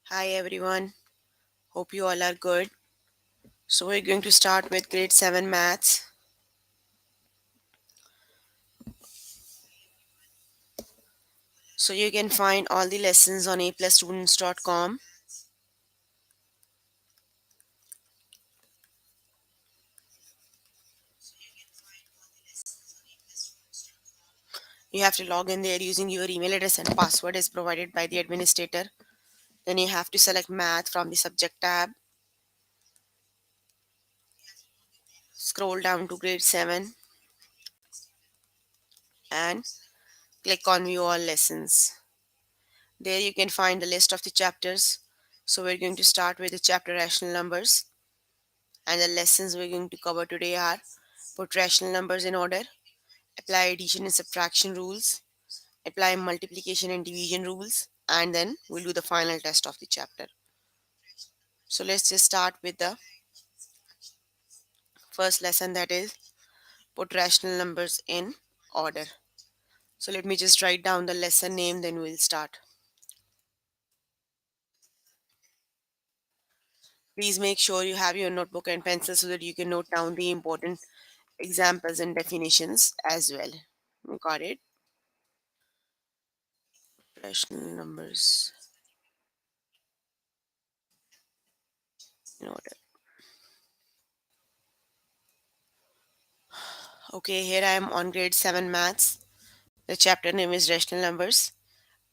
Hi everyone, hope you all are good. So we're going to start with grade 7 maths. So you can find all the lessons on aplusstudents.com. You have to log in there using your email address and password is provided by the administrator. Then you have to select math from the subject tab. Scroll down to grade 7 and click on view all lessons. There you can find the list of the chapters. So we're going to start with the chapter rational numbers, and the lessons we're going to cover today are put rational numbers in order, apply addition and subtraction rules, apply multiplication and division rules, and then we'll do the final test of the chapter. So let's just start with the first lesson, that is put rational numbers in order. So let me just write down the lesson name, then we'll start. Please make sure you have your notebook and pencil so that you can note down the important examples and definitions as well. Got it? Rational numbers in order. Okay, here I am on grade 7 maths. The chapter name is rational numbers,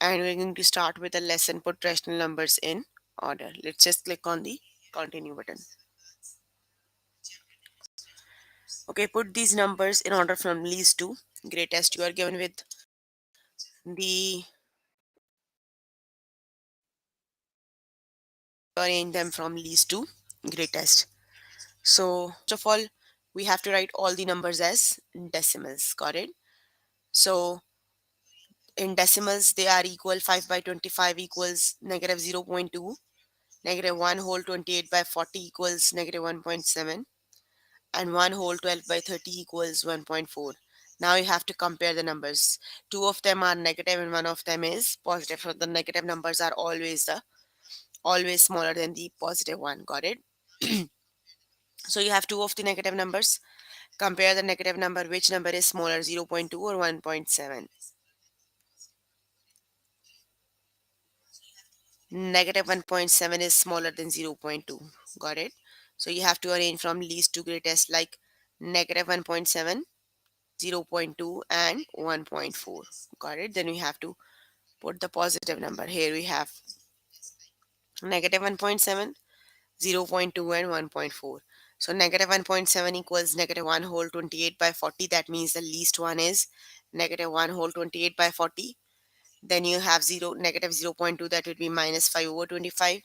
and we're going to start with a lesson put rational numbers in order. Let's just click on the continue button. Okay, put these numbers in order from least to greatest. You are given with the arrange them from least to greatest. So first of all, we have to write all the numbers as decimals. Got it? So in decimals, they are equal 5 by 25 equals negative 0.2, negative 1 whole 28 by 40 equals negative 1.7, and 1 whole 12 by 30 equals 1.4. Now you have to compare the numbers. Two of them are negative and one of them is positive. So the negative numbers are always smaller than the positive one. Got it? So you have two of the negative numbers. Compare the negative number. Which number is smaller, 0.2 or 1.7? Negative 1.7 is smaller than 0.2. Got it? So you have to arrange from least to greatest, like negative 1.7, 0.2 and 1.4. Got it? Then we have to put the positive number. Here we have negative 1.7, 0.2 and 1.4. So negative 1.7 equals negative 1 whole 28 by 40. That means the least one is negative 1 whole 28 by 40. Then you have negative 0.2, that would be minus 5 over 25.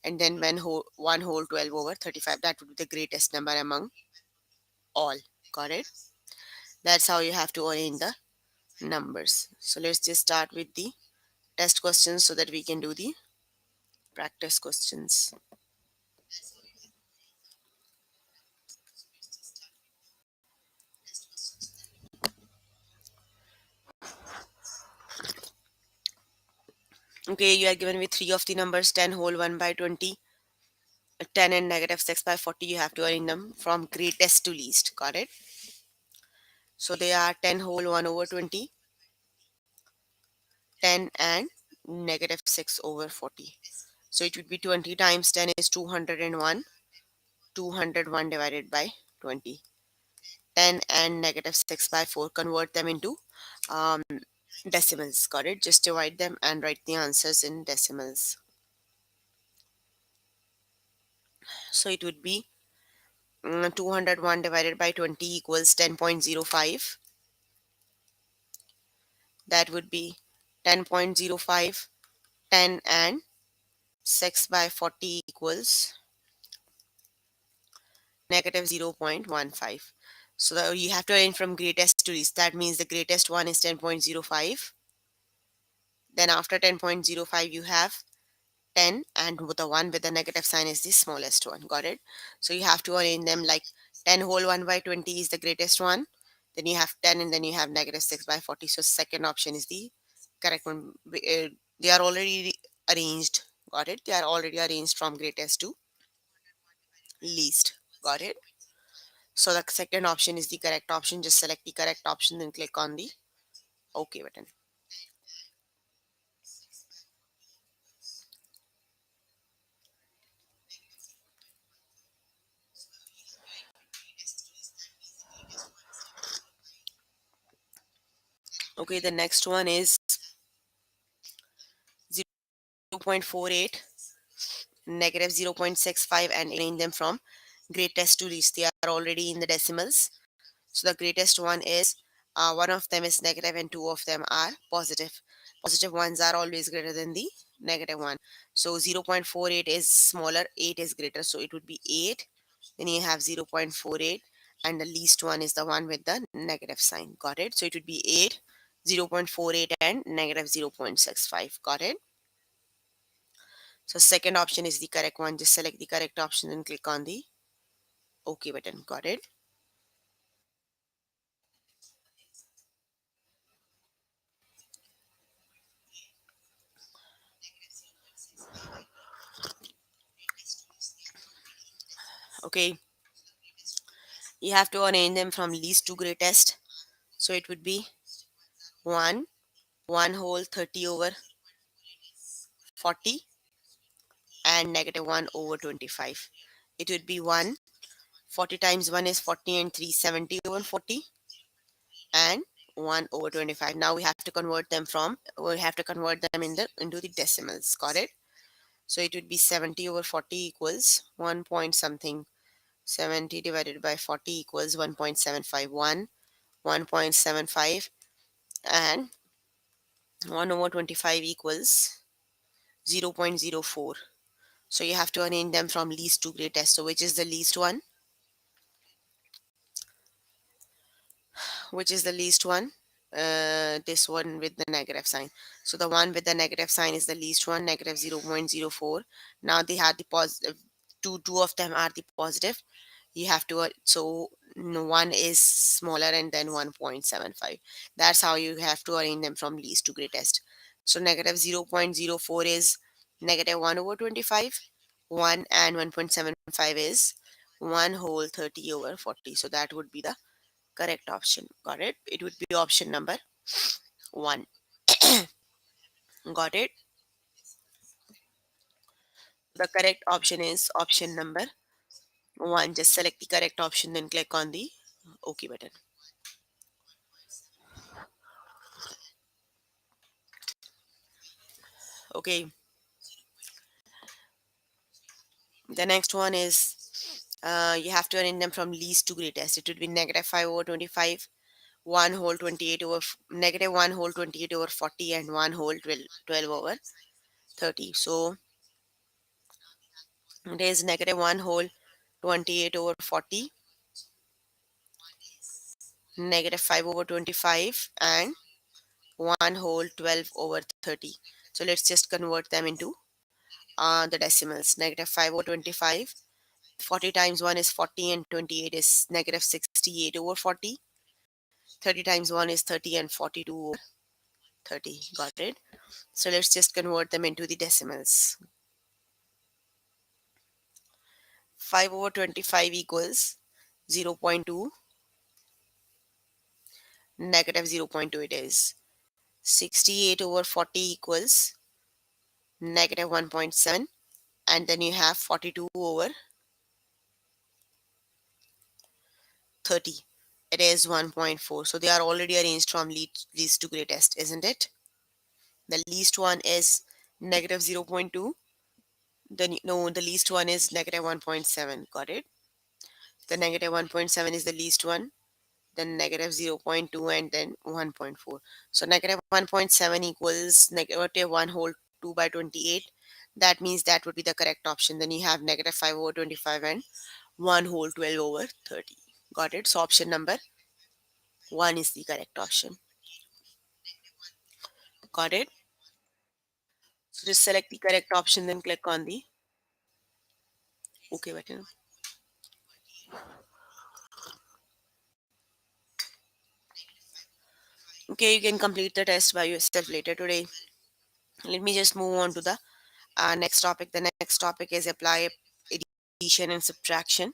And then 1 whole 12 over 35. That would be the greatest number among all. Got it? That's how you have to arrange the numbers. So let's just start with the test questions so that we can do the practice questions. Okay, you are given with three of the numbers 10 whole 1 by 20, 10 and negative 6 by 40. You have to arrange them from greatest to least. Got it? So they are 10 whole 1 over 20, 10 and negative 6 over 40. So it would be 20 times 10 is 201, 201 divided by 20. 10 and negative 6 by 4, convert them into um, decimals. Got it? Just divide them and write the answers in decimals. So it would be 201 divided by 20 equals 10.05. That would be 10.05. 10 and 6 by 40 equals negative 0.15. So you have to arrange from greatest to least. That means the greatest one is 10.05. Then after 10.05 you have 10, and with the one with the negative sign is the smallest one. Got it? So you have to arrange them like 10 whole 1 by 20 is the greatest one. Then you have 10 and then you have negative 6 by 40. So second option is the correct one. They are already arranged. Got it? They are already arranged from greatest to least. Got it? So the second option is the correct option. Just select the correct option, then click on the OK button. Okay, the next one is 0.48, negative 0.65, and arrange them from greatest to least. They are already in the decimals. So the greatest one is one of them is negative and two of them are positive. Positive ones are always greater than the negative one. So 0.48 is smaller, 8 is greater. So it would be 8. Then you have 0.48, and the least one is the one with the negative sign. Got it? So it would be 8, 0.48, and negative 0.65. Got it? So second option is the correct one. Just select the correct option and click on the OK button. Got it? Okay. You have to arrange them from least to greatest. So it would be 1, 1 whole 30 over 40, and negative 1 over 25. It would be 1. 40 times 1 is 40, and 370 over 40, and 1 over 25. Now we have to convert them into the decimals. Got it? So it would be 70 over 40 equals 1 point something. 70 divided by 40 equals 1.751, 1.75, and 1 over 25 equals 0.04. So you have to arrange them from least to greatest. So which is the least one? Which is the least one? This one with the negative sign. So the one with the negative sign is the least one, negative 0.04. Now they had the positive. Two of them are the positive. You have to so one is smaller and then 1.75. That's how you have to arrange them from least to greatest. So negative 0.04 is negative 1 over 25. 1 and 1.75 is 1 whole 30 over 40. So that would be the correct option. Got it? It would be option number 1. Got it? The correct option is option number 1. Just select the correct option, then click on the OK button. Okay. The next one is you have to arrange them from least to greatest. It would be negative 5 over 25, 1 whole 28 over negative 1 whole 28 over 40, and 1 whole 12 over 30. So it is negative 1 whole 28 over 40, negative 5 over 25, and 1 whole 12 over 30. So let's just convert them into the decimals. Negative 5 over 25. 40 times 1 is 40, and 28 is negative 68 over 40. 30 times 1 is 30, and 42 over 30. Got it? So let's just convert them into the decimals. 5 over 25 equals 0.2, negative 0.2 it is. 68 over 40 equals negative 1.7, and then you have 42 over 30. It is 1.4. So they are already arranged from least to greatest, isn't it? The least one is negative 0.2. Then no, the least one is negative 1.7. Got it? The negative 1.7 is the least one, then negative 0.2, and then 1.4. So negative 1.7 equals negative 1 whole 2 by 28. That means that would be the correct option. Then you have negative 5 over 25 and 1 whole 12 over 30. Got it? So option number 1 is the correct option. Got it? So just select the correct option, then click on the OK button. Okay, you can complete the test by yourself later today. Let me just move on to the Next topic. The next topic is apply addition and subtraction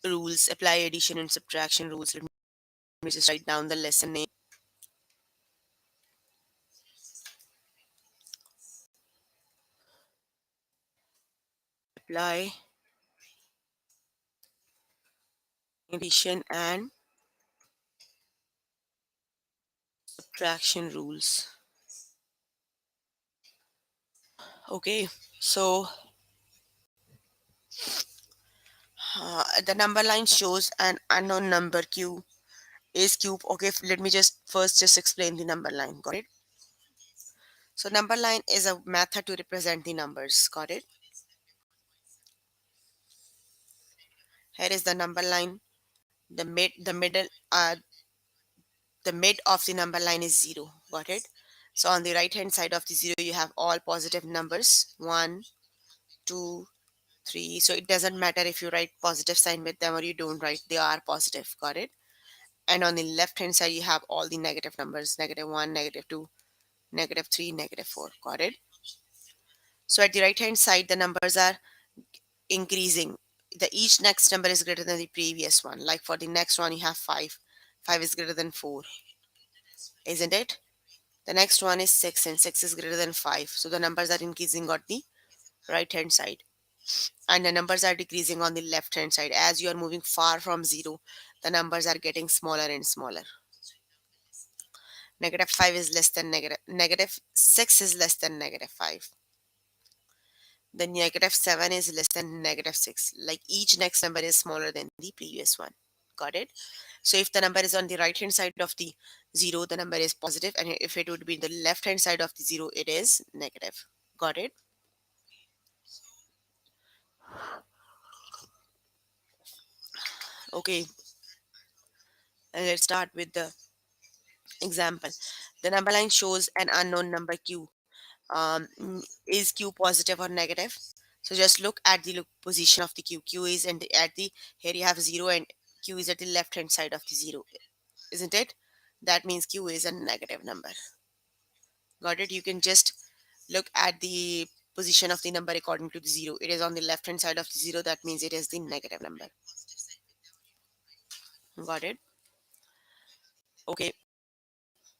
rules. Apply addition and subtraction rules. Let me just write down the lesson name. Apply addition and subtraction rules. Okay, so the number line shows an unknown number q is cube. Okay, let me just first just explain the number line. Got it? So number line is a method to represent the numbers. Got it? Here is the number line. The mid of the number line is 0. Got it? So on the right hand side of the 0 you have all positive numbers, 1, 2, 3. So it doesn't matter if you write positive sign with them or you don't write, they are positive. Got it? And on the left hand side you have all the negative numbers, -1, -2, -3, -4. Got it? So at the right hand side the numbers are increasing. The each next number is greater than the previous one. Like for the next one you have 5. 5 is greater than 4, isn't it? The next one is 6 and 6 is greater than 5. So the numbers are increasing on the right hand side and the numbers are decreasing on the left hand side. As you are moving far from 0, the numbers are getting smaller and smaller. -5 is less than -6 is less than -5. The -7 is less than -6. Like each next number is smaller than the previous one. Got it? So if the number is on the right hand side of the 0, the number is positive, and if it would be the left hand side of the 0, it is negative. Got it? Okay, and let's start with the example. The number line shows an unknown number q. Is q positive or negative? So just look at the position of the q. Q is and at the here you have 0 and q is at the left hand side of the 0, isn't it? That means q is a negative number. Got it? You can just look at the position of the number according to the 0. It is on the left hand side of the 0. That means it is the negative number. Got it? Okay.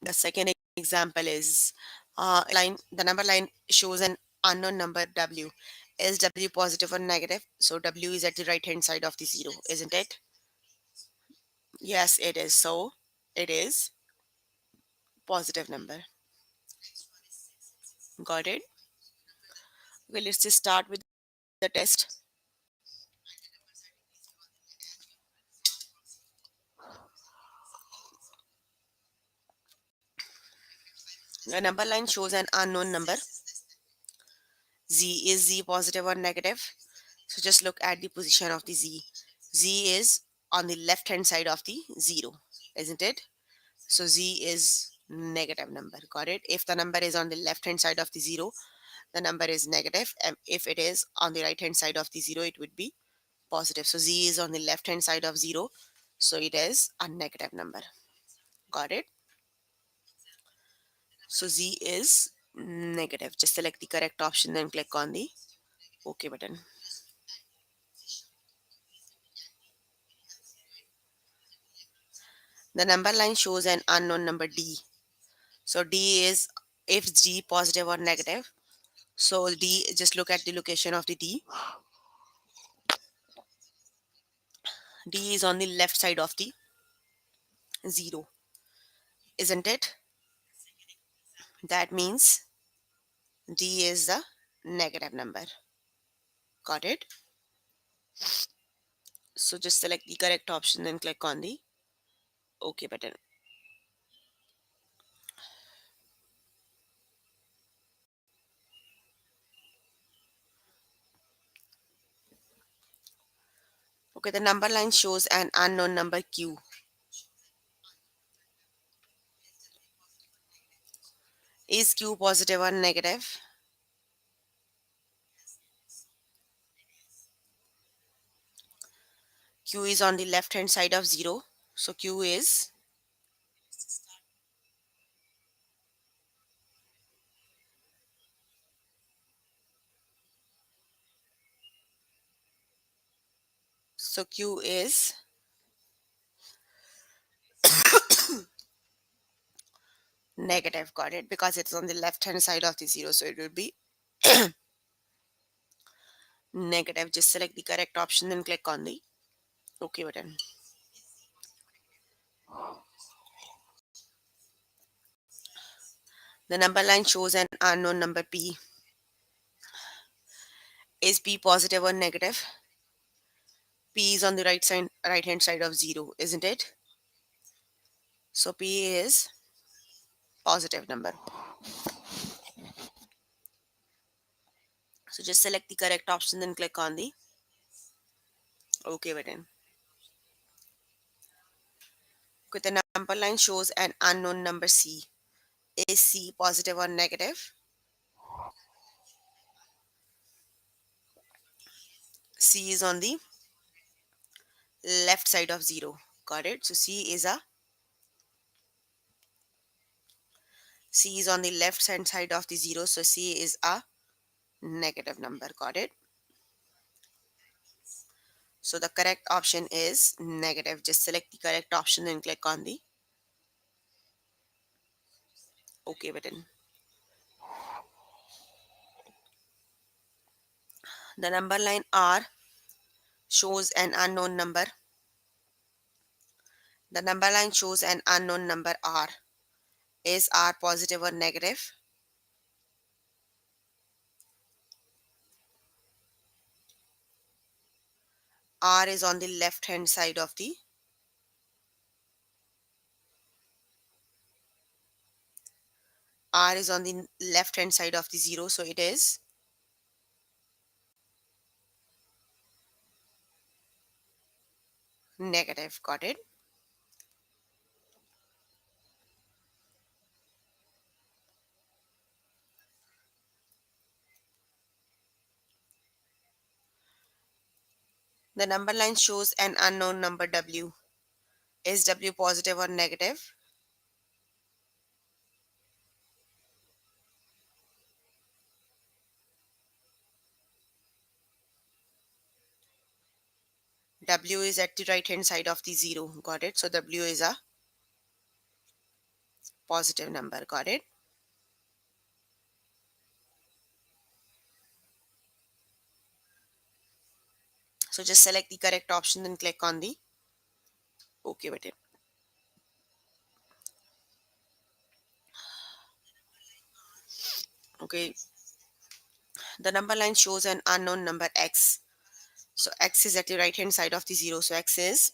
The second example is the number line shows an unknown number w. Is w positive or negative? So w is at the right hand side of the 0, isn't it? Yes, it is. So it is positive number. Got it? Okay, let's just start with the test. The number line shows an unknown number z. Is z positive or negative? So just look at the position of the z. Z is on the left hand side of the 0, isn't it? So z is negative number. Got it? If the number is on the left hand side of the 0, the number is negative, and if it is on the right hand side of the 0, it would be positive. So z is on the left hand side of 0, so it is a negative number. Got it? So z is negative. Just select the correct option, then click on the OK button. The number line shows an unknown number d. So d is if d positive or negative. So d, just look at the location of the d. D is on the left side of the 0, isn't it? That means d is the negative number. Got it? So just select the correct option, then click on the OK button. Okay, the number line shows an unknown number q. Is q positive or negative? Q is on the left hand side of 0. So q is So Q is negative, got it, because it's on the left hand side of the 0, so it will be negative. Just select the correct option, then click on the OK button. The number line shows an unknown number P. Is P positive or negative? P is on the right hand side of 0, isn't it? So P is positive number. So just select the correct option, then click on the OK button. Okay, the number line shows an unknown number C. Is C positive or negative? C is on the left side of 0. Got it? So C is on the left hand side of the 0. So C is a negative number. Got it? So the correct option is negative. Just select the correct option and click on the OK button. The number line R shows an unknown number. The number line shows an unknown number R. Is R positive or negative? R is on the left hand side of the R is on the left hand side of the 0, so it is negative. Got it? The number line shows an unknown number W. Is W positive or negative? W is at the right hand side of the 0. Got it? So W is a positive number. Got it? So just select the correct option and click on the OK button. Okay. The number line shows an unknown number X. So X is at the right hand side of the 0. So X is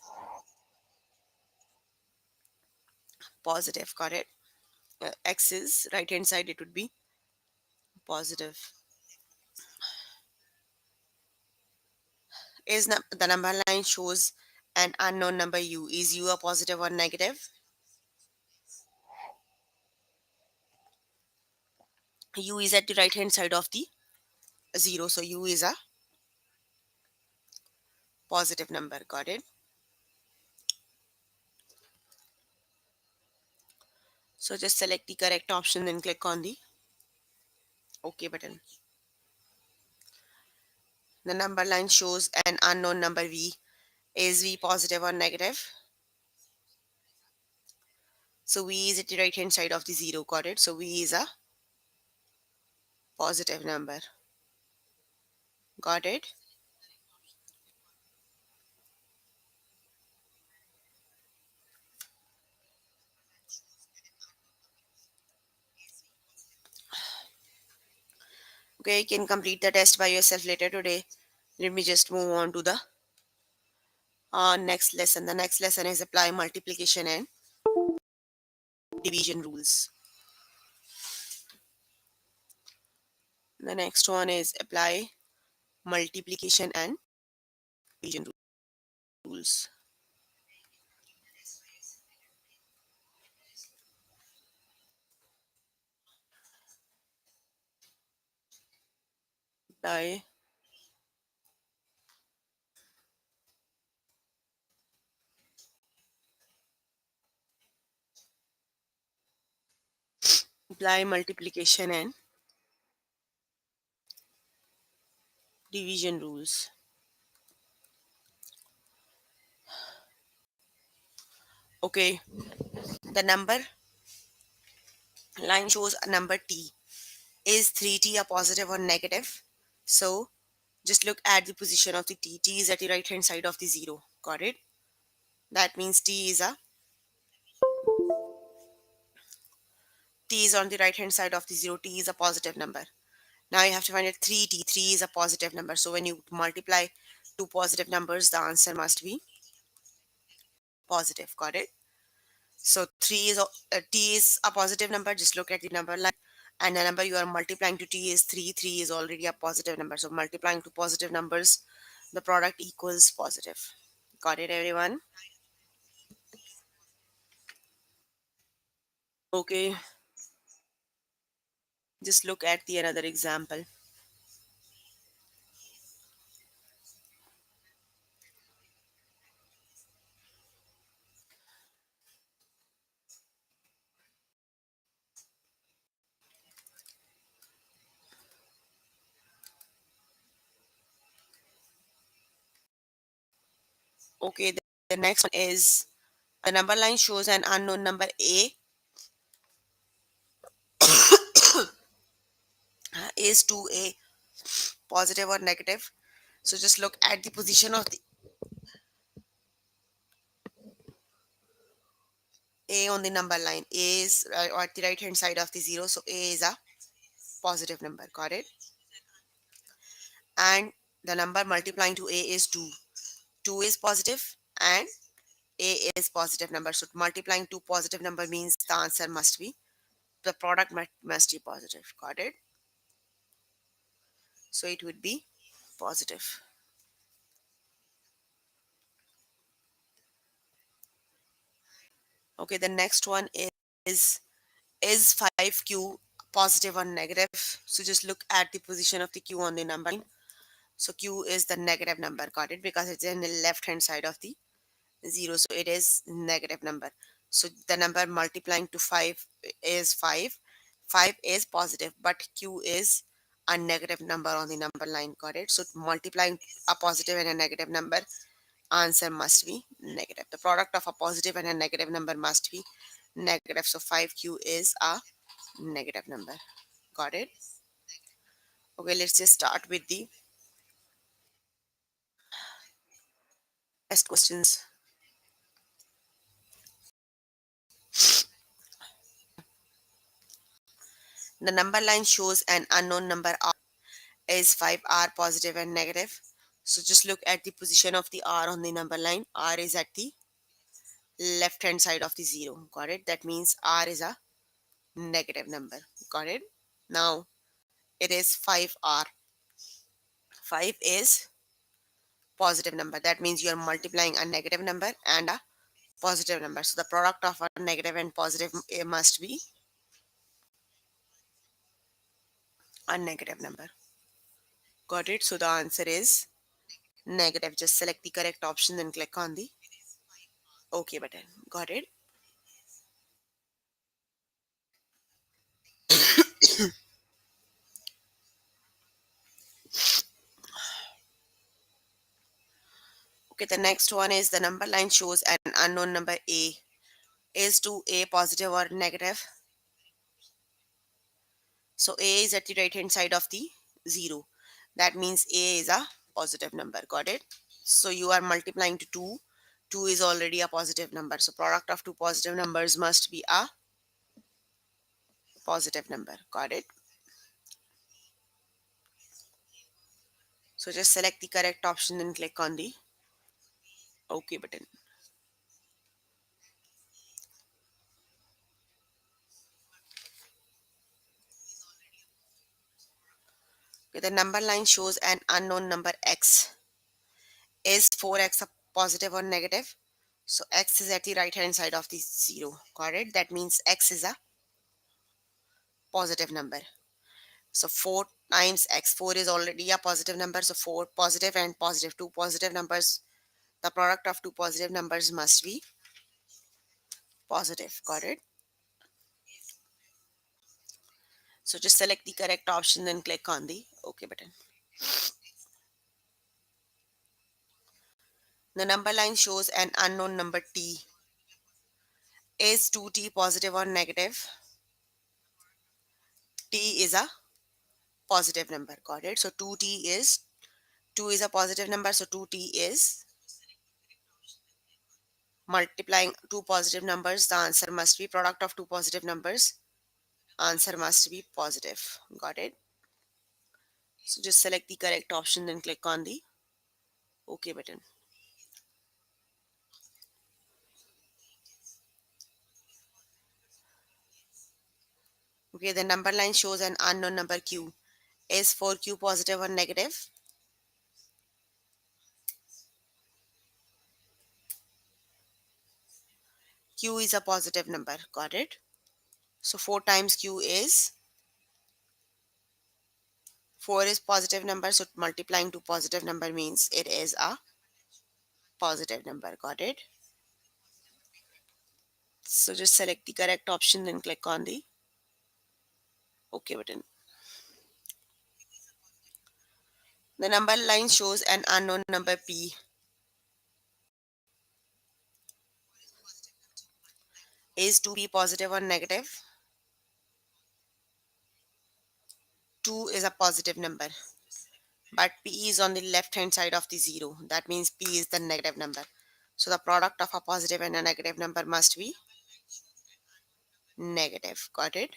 positive. Got it? X is right hand side. It would be positive. The number line shows an unknown number U. Is U a positive or negative? U is at the right hand side of the 0. So U is a positive number. Got it? So just select the correct option and click on the OK button. The number line shows an unknown number V. Is V positive or negative? So V is at the right hand side of the 0. Got it? So V is a positive number. Got it? Okay, you can complete the test by yourself later today. Let me just move on to the next lesson. The next lesson is apply multiplication and division rules. The next one is apply multiplication and division rules. Apply multiplication and division rules. Okay, the number line shows a number t. Is 3t a positive or negative? So just look at the position of the t. T is at the right hand side of the 0. Got it? That means t is on the right hand side of the 0. T is a positive number. Now you have to find it 3t. 3 is a positive number. So when you multiply two positive numbers, the answer must be positive. Got it? So 3 is t is a positive number. Just look at the number line. And the number you are multiplying to t is 3. 3 is already a positive number. So multiplying two positive numbers, the product equals positive. Got it, everyone? Okay, just look at the another example. Okay, the next one is the number line shows an unknown number a is 2a positive or negative. So just look at the position of the a on the number line. A is at the right hand side of the 0. So a is a positive number. Got it? And the number multiplying to a is 2. 2 is positive and a is positive number. So multiplying two positive number means the answer must be, the product must be positive. Got it? So it would be positive. Okay, the next one is is 5q positive or negative? So just look at the position of the q on the number line. So q is the negative number. Got it? Because it's in the left hand side of the 0. So it is negative number. So the number multiplying to 5 is 5. 5 is positive, but q is a negative number on the number line. Got it? So multiplying a positive and a negative number, answer must be negative. The product of a positive and a negative number must be negative. So 5q is a negative number. Got it? Okay, let's just start with the test questions. The number line shows an unknown number r. Is 5r positive and negative? So just look at the position of the r on the number line. R is at the left hand side of the 0. Got it? That means r is a negative number. Got it? Now it is 5r. 5 is positive number. That means you are multiplying a negative number and a positive number. So the product of a negative and positive must be a negative number. Got it? So the answer is negative. Just select the correct option and click on the OK button. Got it? Okay, the next one is the number line shows an unknown number a. Is 2a positive or negative? So a is at the right hand side of the 0. That means a is a positive number. Got it? So you are multiplying to 2. 2 is already a positive number. So product of two positive numbers must be a positive number. Got it? So just select the correct option and click on the OK button. Okay, the number line shows an unknown number x. Is 4x a positive or negative? So x is at the right hand side of the 0. Got it? That means x is a positive number. So 4 times x. 4 is already a positive number. So 4 positive and positive. Two positive numbers. The product of two positive numbers must be positive. Got it? So just select the correct option and click on the OK button. The number line shows an unknown number t. Is 2t positive or negative? T is a positive number. Got it? So 2 is a positive number. So 2t is multiplying two positive numbers. The answer must be product of two positive numbers. Answer must be positive. Got it? So just select the correct option, then click on the OK button. Okay, the number line shows an unknown number q. Is 4q positive or negative? Q is a positive number. Got it? So 4 times q is 4 is positive number. So multiplying to positive number means it is a positive number. Got it? So just select the correct option, then click on the OK button. The number line shows an unknown number p. Is 2p positive or negative? 2 is a positive number, but p is on the left hand side of the 0. That means p is the negative number. So the product of a positive and a negative number must be negative. Got it?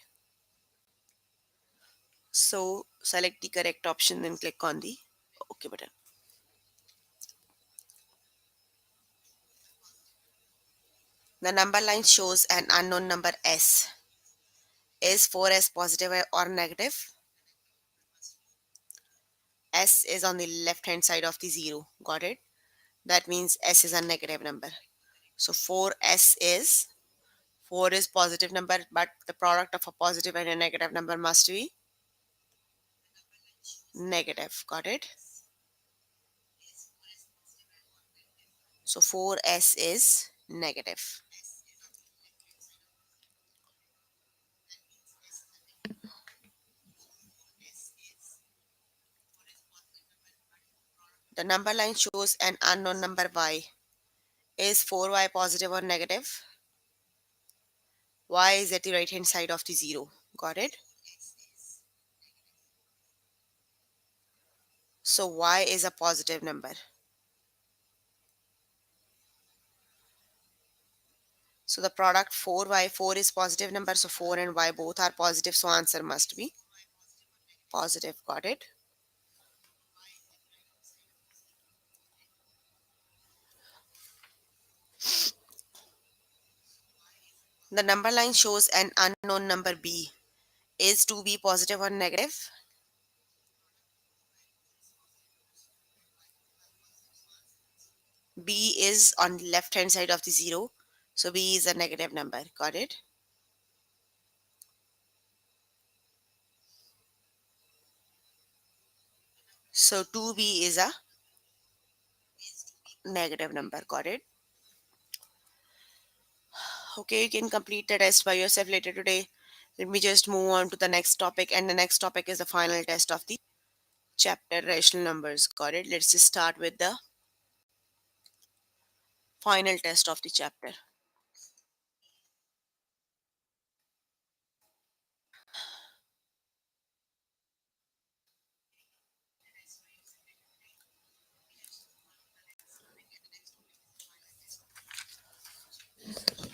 So select the correct option, then click on the OK button. The number line shows an unknown number s. Is 4s positive or negative? S is on the left hand side of the 0. Got it? That means s is a negative number. So 4 is positive number, but the product of a positive and a negative number must be negative. Got it? So 4s is negative. The number line shows an unknown number y. Is 4y positive or negative? Y is at the right hand side of the 0. Got it? So y is a positive number. So the product 4y, 4 is positive number, so 4 and y both are positive, so answer must be positive. Got it? The number line shows an unknown number b. Is 2b positive or negative? B is on the left hand side of the 0, so b is a negative number. Got it? So 2b is a negative number. Got it? Okay, you can complete the test by yourself later today. Let me just move on to the next topic, and the next topic is the final test of the chapter rational numbers. Got it? Let's just start with the final test of the chapter.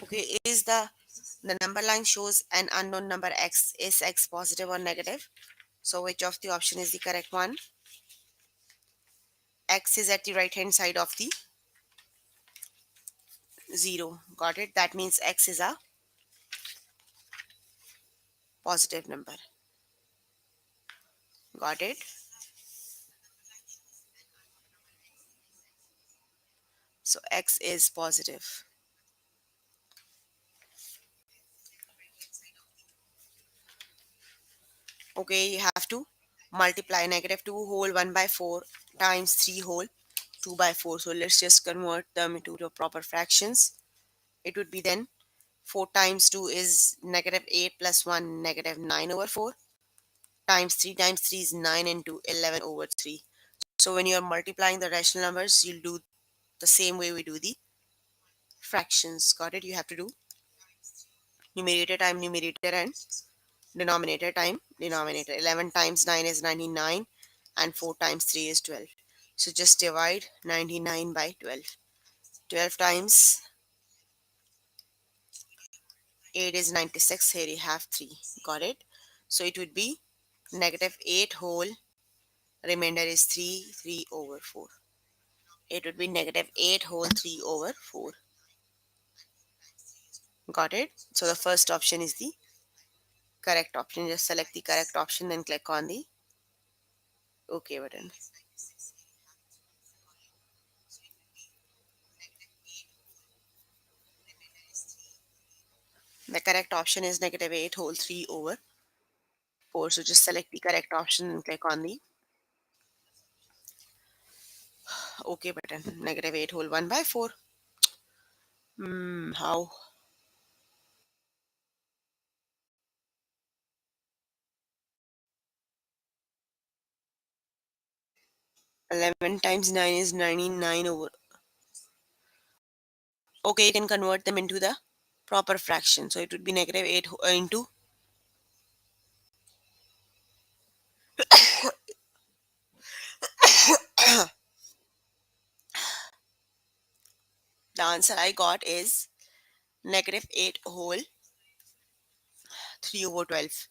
Okay, is the number line shows an unknown number x. Is x positive or negative? So which of the option is the correct one? X is at the right hand side of the 0. Got it? That means x is a positive number. Got it? So x is positive. Okay, you have to multiply negative 2 whole 1 by 4 times 3 whole 2 by 4. So let's just convert them into the proper fractions. It would be then 4 times 2 is negative 8 plus 1 negative 9 over 4 times 3 is 9 into 11 over 3. So when you are multiplying the rational numbers, you'll do the same way we do the fractions. Got it? You have to do Numerator time numerator and denominator time denominator. 11 times 9 is 99 and 4 times 3 is 12. So just divide 99 by 12. 12 times 8 is 96. Here you have 3. Got it? So it would be negative 8 whole, remainder is 3, 3 over 4. It would be negative 8 whole 3 over 4. Got it? So the first option is the correct option. Just select the correct option, then click on the OK button. The correct option is negative 8 whole 3 over 4. So just select the correct option and click on the OK button. Negative 8 whole 1 by 4. How? 11 times 9 is 99 over. Okay, you can convert them into the proper fraction. So it would be negative 8 into the answer I got is negative 8 whole 3 over 12.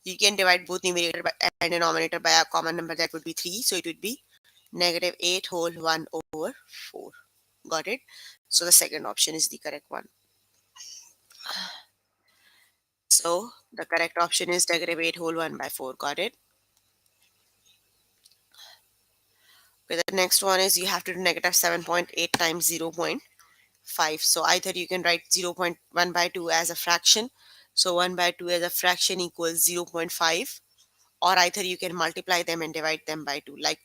You can divide both numerator and denominator by a common number, that would be 3. So it would be negative 8 whole 1 over 4. Got it? So the second option is the correct one. So the correct option is negative 8 whole 1 by 4. Got it? Okay, the next one is you have to do negative 7.8 times 0.5. So either you can write 0.1 by 2 as a fraction. So 1 by 2 as a fraction equals 0.5. Or either you can multiply them and divide them by 2. Like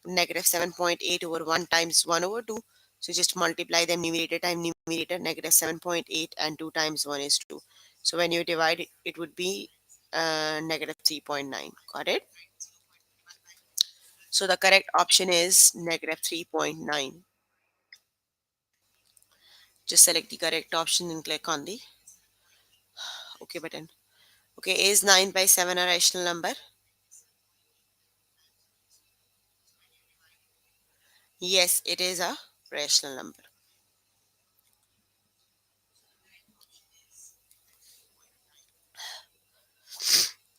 negative 7.8 over 1 times 1 over 2. So just multiply them numerator time numerator. Negative 7.8 and 2 times 1 is 2. So when you divide it, it would be negative 3.9. Got it? So the correct option is negative 3.9. Just select the correct option and click on the OK button. Okay, is 9 by 7 a rational number? Yes, it is a rational number.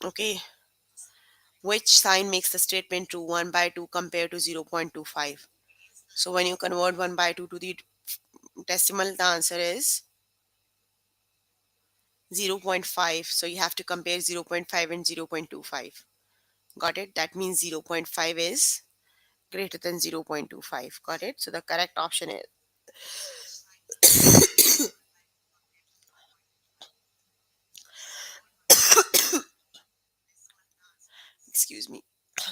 Okay, which sign makes the statement true? 1 by 2 compared to 0.25. So when you convert 1 by 2 to the decimal, the answer is 0.5. So you have to compare 0.5 and 0.25. Got it? That means 0.5 is greater than 0.25. Got it? So the correct option is, excuse me.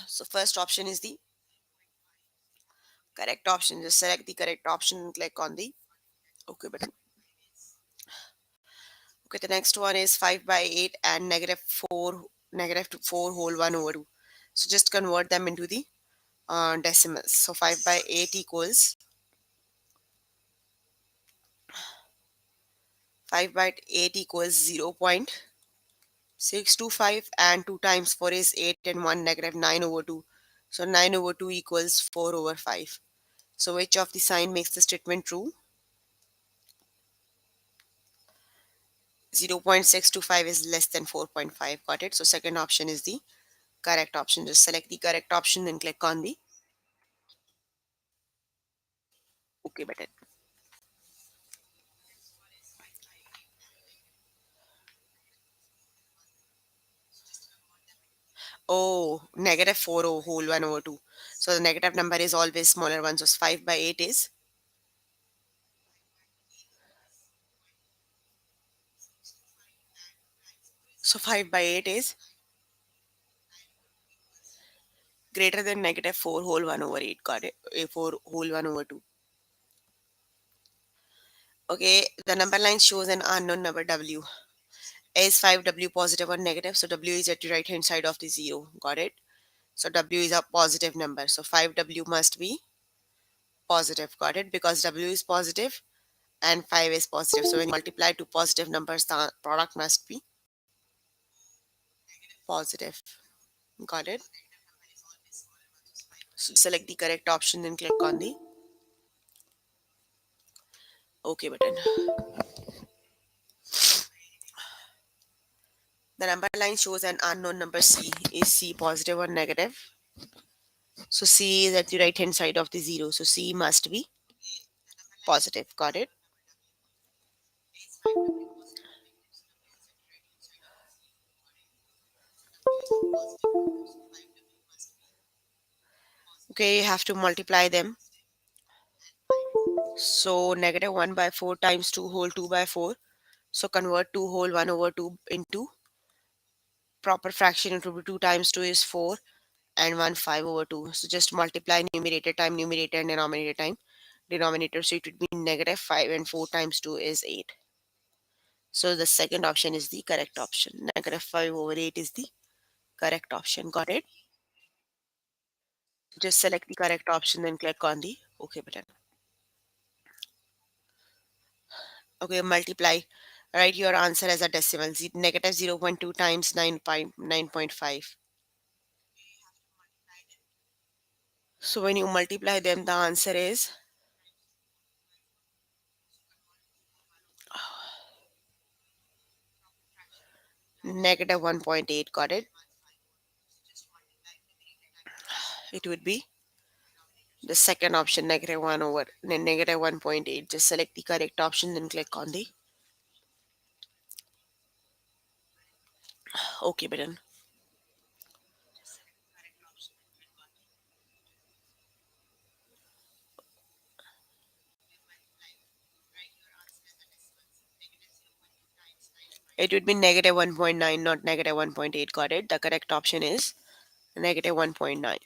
So first option is the correct option. Just select the correct option and click on the OK button. Okay, the next one is 5 by 8 and negative 4 whole 1 over 2. So just convert them into the decimals. So 5 by 8 equals 5 by 8 equals 0.625 and 2 times 4 is 8 and 1 negative 9 over 2. So 9 over 2 equals 4 over 5. So which of the sign makes the statement true? 0.625 is less than 4.5. Got it? So second option is the correct option. Just select the correct option and click on the OK button. Oh, negative 4 whole 1 over 2. So the negative number is always smaller one. So 5 by 8 is, so 5 by 8 is greater than negative 4 whole 1 over 8. Got it? 4 whole 1 over 2. Okay, the number line shows an unknown number W. Is 5W positive or negative? So W is at the right hand side of the 0. Got it? So W is a positive number. So 5W must be positive. Got it? Because W is positive, and 5 is positive. So when you multiply two positive numbers, the product must be positive. Got it? So select the correct option, then click on the OK button. The number line shows an unknown number C. Is C positive or negative? So C is at the right hand side of the 0. So C must be positive. Got it? Okay, you have to multiply them. So negative 1 by 4 times 2 whole 2 by 4. So convert 2 whole 1 over 2 into proper fraction. It will be 2 times 2 is 4 and 1 5 over 2. So just multiply numerator time numerator and denominator time denominator. So it would be negative 5 and 4 times 2 is 8. So the second option is the correct option. Negative 5 over 8 is the correct option. Got it? Just select the correct option, then click on the OK button. Okay, multiply. Write your answer as a decimal. Negative 0.2 times 9.5. So when you multiply them, the answer is negative 1.8. Got it? It would be the second option, negative 1 over negative 1.8. Just select the correct option, then click on the OK button. It would be negative 1.9, not negative 1.8. Got it? The correct option is negative 1.9.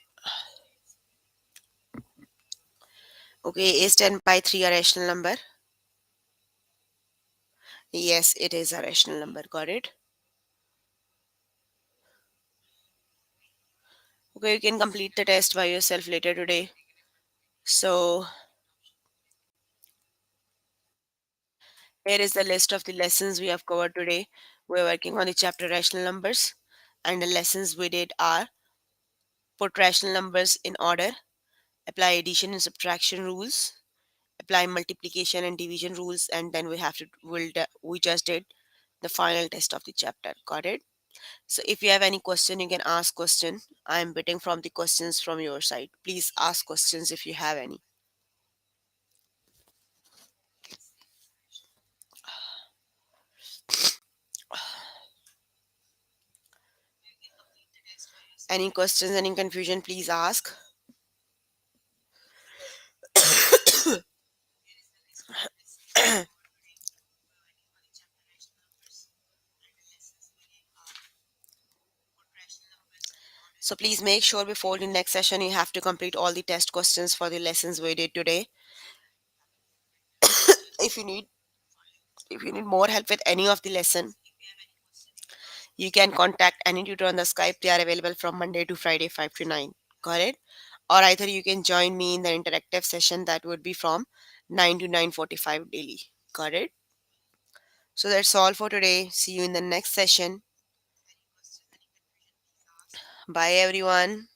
Okay, is 10 by 3 a rational number? Yes, it is a rational number. Got it? Okay, you can complete the test by yourself later today. So here is the list of the lessons we have covered today. We're working on the chapter rational numbers, and the lessons we did are put rational numbers in order, apply addition and subtraction rules, apply multiplication and division rules, and then we just did the final test of the chapter. Got it? So if you have any question, you can ask question. I am waiting from the questions from your side. Please ask questions if you have any. Any questions, any confusion, please ask. So please make sure before the next session you have to complete all the test questions for the lessons we did today. If you need more help with any of the lesson, you can contact any tutor on the Skype. They are available from Monday to Friday 5 to 9. Got it? Or either you can join me in the interactive session that would be from 9 to 9:45 daily. Got it? So that's all for today. See you in the next session. Bye everyone.